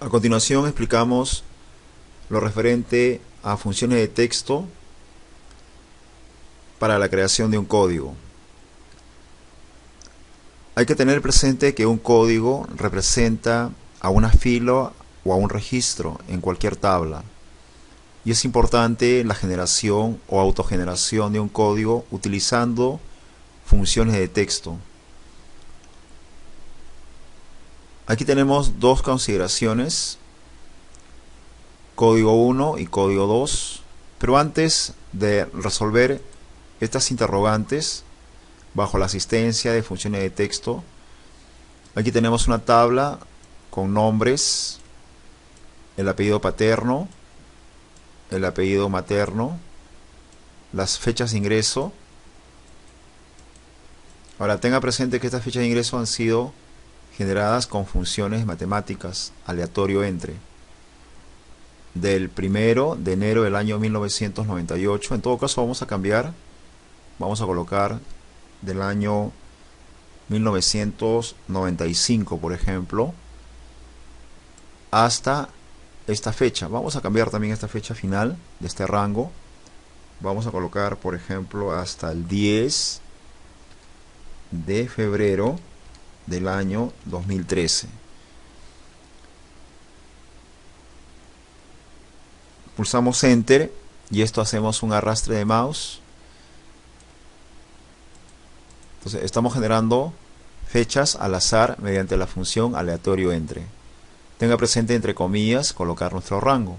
A continuación explicamos lo referente a funciones de texto para la creación de un código. Hay que tener presente que un código representa a una fila o a un registro en cualquier tabla. Y es importante la generación o autogeneración de un código utilizando funciones de texto. Aquí tenemos dos consideraciones, código 1 y código 2, pero antes de resolver estas interrogantes bajo la asistencia de funciones de texto, aquí tenemos una tabla con nombres, el apellido paterno, el apellido materno, las fechas de ingreso. Ahora tenga presente que estas fechas de ingreso han sido generadas con funciones matemáticas aleatorio entre del 1 de enero del año 1998. En todo caso vamos a cambiar, vamos a colocar del año 1995, por ejemplo, hasta esta fecha. Vamos a cambiar también esta fecha final de este rango. Vamos a colocar, por ejemplo, hasta el 10 de febrero del año 2013. Pulsamos Enter y esto hacemos un arrastre de mouse. Entonces estamos generando fechas al azar mediante la función aleatorio entre. Tenga presente entre comillas colocar nuestro rango.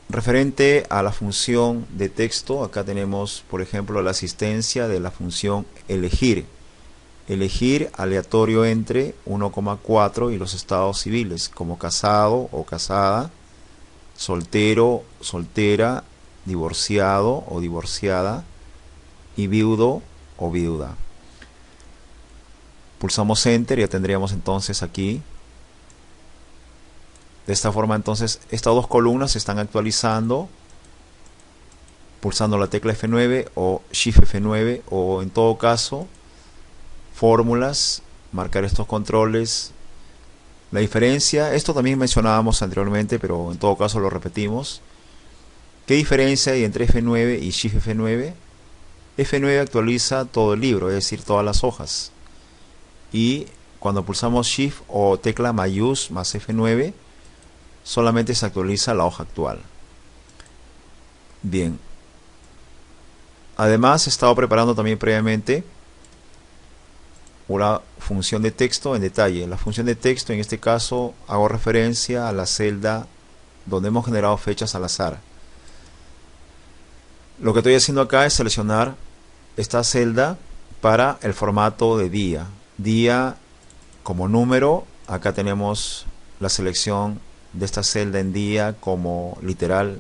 Referente a la función de texto, acá tenemos por ejemplo la asistencia de la función elegir. Elegir aleatorio entre 1,4 y los estados civiles, como casado o casada, soltero, soltera, divorciado o divorciada, y viudo o viuda. Pulsamos Enter y ya tendríamos entonces aquí. De esta forma entonces estas dos columnas se están actualizando pulsando la tecla F9 o Shift F9, o en todo caso fórmulas, marcar estos controles. La diferencia, esto también mencionábamos anteriormente, pero en todo caso lo repetimos. ¿Qué diferencia hay entre F9 y Shift F9? F9 actualiza todo el libro, es decir, todas las hojas. Y cuando pulsamos Shift o tecla mayús más F9, solamente se actualiza la hoja actual. Bien. Además, he estado preparando también previamente una función de texto en detalle. La función de texto, en este caso, hago referencia a la celda donde hemos generado fechas al azar. Lo que estoy haciendo acá es seleccionar esta celda para el formato de día. Día como número, acá tenemos la selección de esta celda en día como literal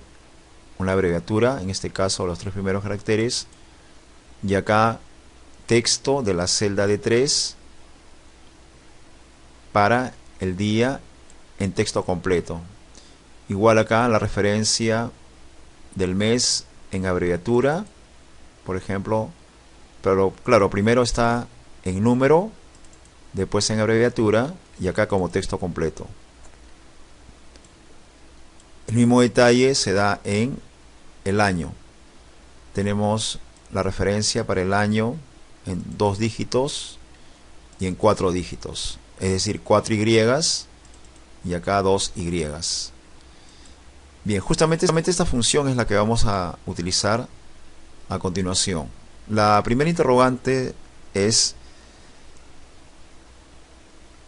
una abreviatura, en este caso los 3 primeros caracteres, y acá texto de la celda de 3 para el día en texto completo. Igual acá la referencia del mes en abreviatura, por ejemplo, pero claro, primero está en número, después en abreviatura y acá como texto completo. El mismo detalle se da en el año. Tenemos la referencia para el año en 2 dígitos y en 4 dígitos, es decir, 4 Y y acá 2 Y. Bien, justamente esta función es la que vamos a utilizar a continuación. La primera interrogante es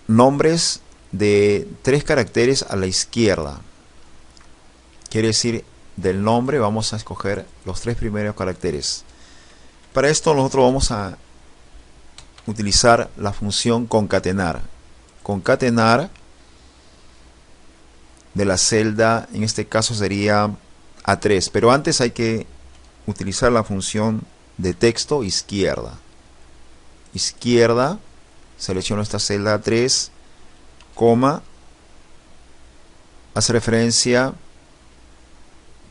nombres de 3 caracteres a la izquierda. Quiere decir, del nombre vamos a escoger los 3 primeros caracteres. Para esto nosotros vamos a utilizar la función concatenar. Concatenar de la celda, en este caso sería A3, pero antes hay que utilizar la función de texto izquierda. Izquierda, selecciono esta celda A3, coma, hace referencia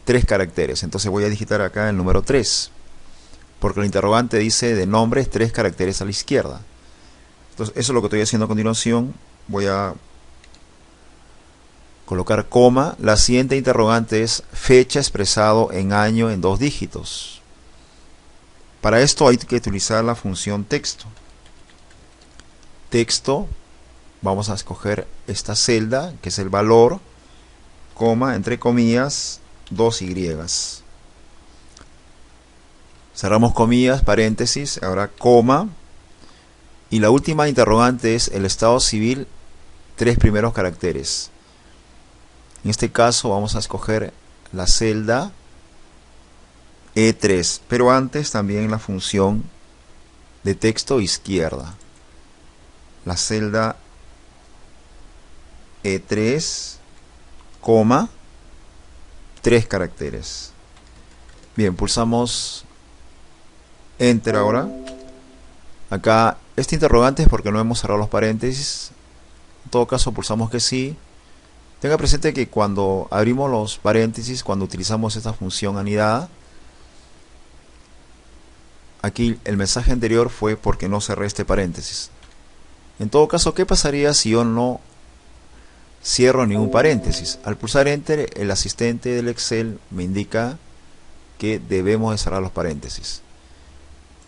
3 caracteres, entonces voy a digitar acá el número 3, porque el interrogante dice de nombres 3 caracteres a la izquierda. Entonces eso es lo que estoy haciendo a continuación. Voy a colocar coma. La siguiente interrogante es fecha expresado en año en 2 dígitos. Para esto hay que utilizar la función texto. Texto, vamos a escoger esta celda, que es el valor, coma, entre comillas, 2Y. Cerramos comillas, paréntesis, ahora coma. Y la última interrogante es el estado civil, 3 primeros caracteres. En este caso vamos a escoger la celda E3, pero antes también la función de texto izquierda. La celda E3, coma, 3 caracteres. Bien, pulsamos Enter ahora. Acá, este interrogante es porque no hemos cerrado los paréntesis. En todo caso, pulsamos que sí. Tenga presente que cuando abrimos los paréntesis, cuando utilizamos esta función anidada, aquí el mensaje anterior fue porque no cerré este paréntesis. En todo caso, ¿qué pasaría si yo no cierro ningún paréntesis? Al pulsar Enter, el asistente del Excel me indica que debemos de cerrar los paréntesis.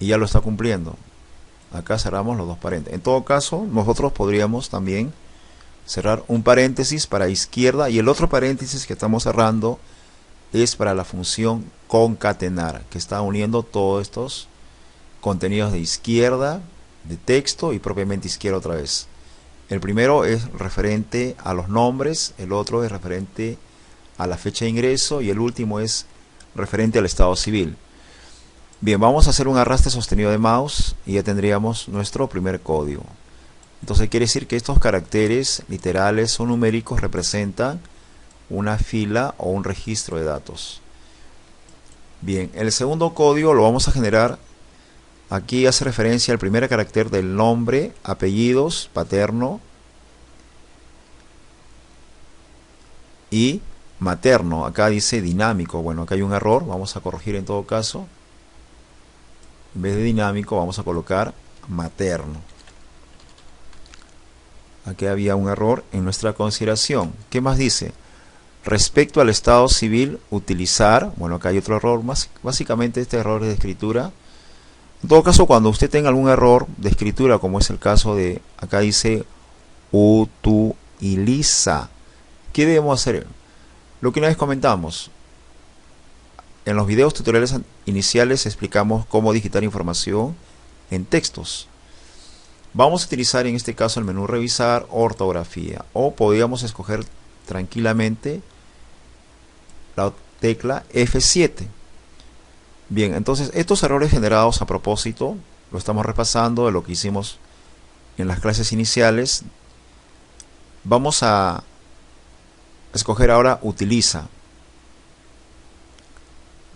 Y ya lo está cumpliendo. Acá cerramos los 2 paréntesis. En todo caso, nosotros podríamos también cerrar un paréntesis para izquierda y el otro paréntesis que estamos cerrando es para la función concatenar, que está uniendo todos estos contenidos de izquierda, de texto y propiamente izquierda otra vez. El primero es referente a los nombres, el otro es referente a la fecha de ingreso y el último es referente al estado civil. Bien, vamos a hacer un arrastre sostenido de mouse y ya tendríamos nuestro primer código. Entonces quiere decir que estos caracteres literales o numéricos representan una fila o un registro de datos. Bien, el segundo código lo vamos a generar. Aquí hace referencia al primer carácter del nombre, apellidos, paterno y materno. Acá dice dinámico. Bueno, acá hay un error, vamos a corregir en todo caso. En vez de dinámico vamos a colocar materno. Aquí había un error en nuestra consideración. ¿Qué más dice? Respecto al estado civil, utilizar. Bueno, acá hay otro error más. Básicamente este error es de escritura. En todo caso, cuando usted tenga algún error de escritura, como es el caso de, acá dice utiliza. ¿Qué debemos hacer? Lo que una vez comentamos. En los videos tutoriales iniciales explicamos cómo digitar información en textos. Vamos a utilizar en este caso el menú revisar ortografía o podríamos escoger tranquilamente la tecla F7. Bien, entonces estos errores generados a propósito lo estamos repasando de lo que hicimos en las clases iniciales. Vamos a escoger ahora utiliza.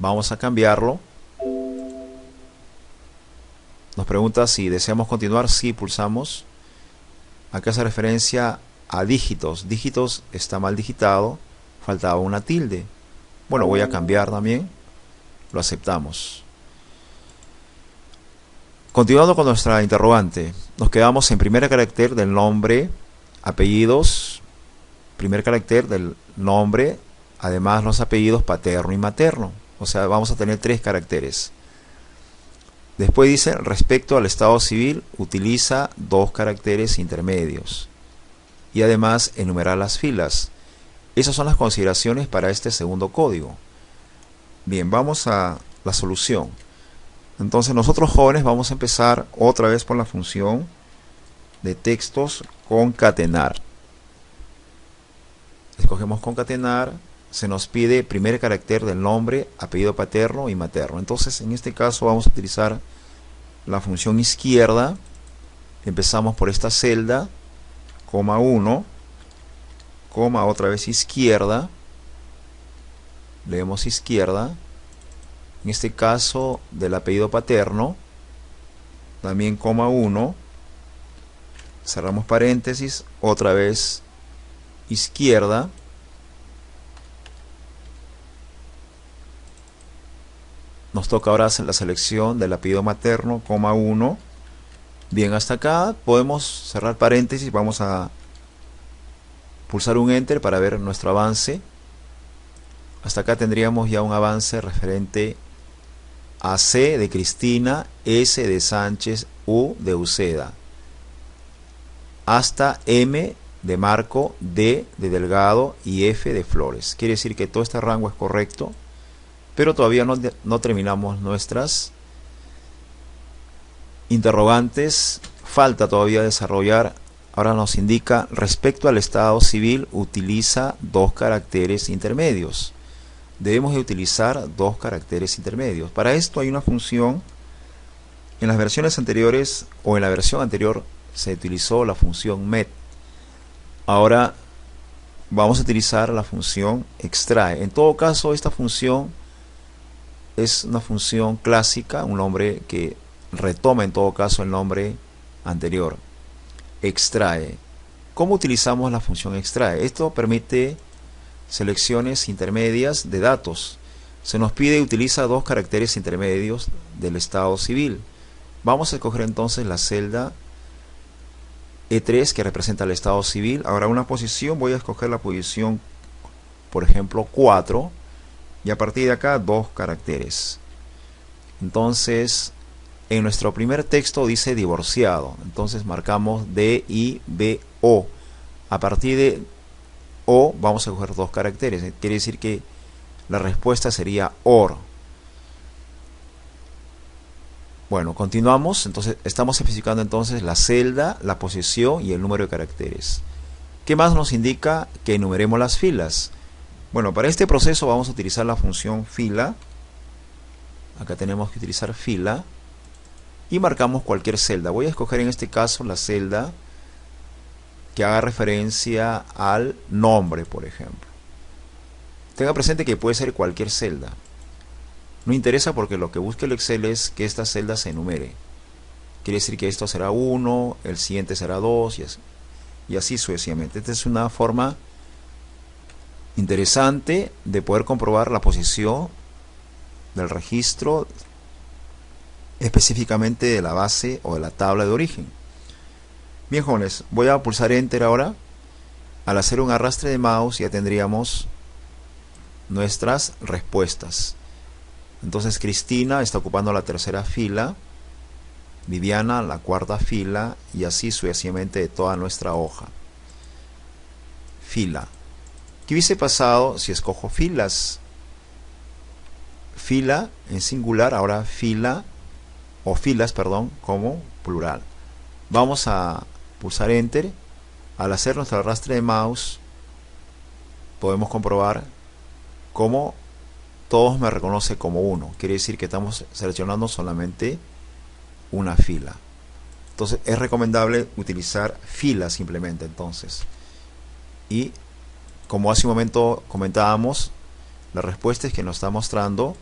Vamos a cambiarlo. Nos pregunta si deseamos continuar. Sí, pulsamos. Acá hace referencia a dígitos. Dígitos está mal digitado. Faltaba una tilde. Bueno, voy a cambiar también. Lo aceptamos. Continuando con nuestra interrogante. Nos quedamos en primer carácter del nombre, apellidos. Primer carácter del nombre. Además los apellidos paterno y materno. O sea, vamos a tener 3 caracteres. Después dice, respecto al estado civil, utiliza 2 caracteres intermedios. Y además enumerar las filas. Esas son las consideraciones para este segundo código. Bien, vamos a la solución. Entonces nosotros jóvenes vamos a empezar otra vez por la función de textos concatenar. Escogemos concatenar. Se nos pide primer carácter del nombre, apellido paterno y materno. Entonces en este caso vamos a utilizar la función izquierda. Empezamos por esta celda, coma 1, coma otra vez izquierda. Leemos izquierda. En este caso del apellido paterno, también coma 1. Cerramos paréntesis, otra vez izquierda. Nos toca ahora hacer la selección del apellido materno, coma 1. Bien, hasta acá podemos cerrar paréntesis. Vamos a pulsar un enter para ver nuestro avance. Hasta acá tendríamos ya un avance referente a C de Cristina, S de Sánchez, U de Uceda, hasta M de Marco, D de Delgado y F de Flores. Quiere decir que todo este rango es correcto, pero todavía no terminamos nuestras interrogantes. Falta todavía desarrollar. Ahora nos indica: respecto al estado civil utiliza dos caracteres intermedios. Debemos de utilizar dos caracteres intermedios. Para esto hay una función. En las versiones anteriores o en la versión anterior se utilizó la función met. Ahora vamos a utilizar la función extrae. En todo caso, esta función es una función clásica, un nombre que retoma en todo caso el nombre anterior. Extrae. ¿Cómo utilizamos la función extrae? Esto permite selecciones intermedias de datos. Se nos pide utiliza dos caracteres intermedios del estado civil. Vamos a escoger entonces la celda E3 que representa el estado civil. Ahora una posición, voy a escoger la posición, por ejemplo 4, y a partir de acá dos caracteres. Entonces en nuestro primer texto dice divorciado, entonces marcamos D-I-B-O. A partir de O vamos a coger dos caracteres, quiere decir que la respuesta sería OR. Bueno, continuamos. Entonces estamos especificando entonces la celda, la posición y el número de caracteres. ¿Qué más nos indica? Que enumeremos las filas. Bueno, para este proceso vamos a utilizar la función fila. Acá tenemos que utilizar fila y marcamos cualquier celda. Voy a escoger en este caso la celda que haga referencia al nombre, por ejemplo. Tenga presente que puede ser cualquier celda. No interesa porque lo que busca el Excel es que esta celda se enumere. Quiere decir que esto será 1, el siguiente será 2 y así sucesivamente. Esta es una forma interesante de poder comprobar la posición del registro, específicamente de la base o de la tabla de origen. Bien, jóvenes, voy a pulsar Enter ahora. Al hacer un arrastre de mouse ya tendríamos nuestras respuestas. Entonces Cristina está ocupando la tercera fila, Viviana la cuarta fila y así sucesivamente de toda nuestra hoja. Fila. ¿Qué hubiese pasado si escojo filas? Fila en singular, ahora fila o filas, perdón, como plural. Vamos a pulsar Enter. Al hacer nuestro arrastre de mouse podemos comprobar cómo todos me reconoce como uno. Quiere decir que estamos seleccionando solamente una fila. Entonces es recomendable utilizar filas simplemente entonces. Y como hace un momento comentábamos, la respuesta es que nos está mostrando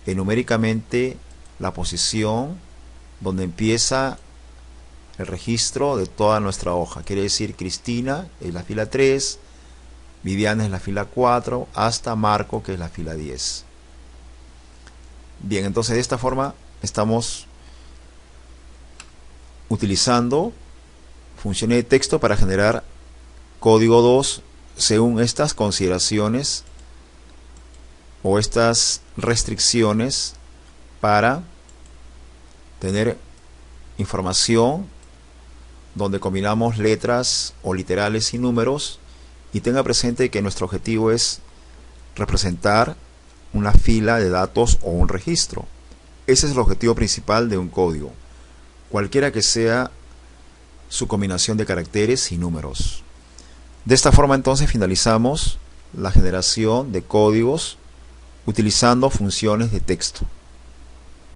numéricamente la posición donde empieza el registro de toda nuestra hoja. Quiere decir Cristina es la fila 3, Viviana es la fila 4, hasta Marco, que es la fila 10. Bien, entonces de esta forma estamos utilizando funciones de texto para generar código 2 según estas consideraciones o estas restricciones para tener información donde combinamos letras o literales y números. Y tenga presente que nuestro objetivo es representar una fila de datos o un registro. Ese es el objetivo principal de un código, cualquiera que sea su combinación de caracteres y números. De esta forma entonces finalizamos la generación de códigos utilizando funciones de texto.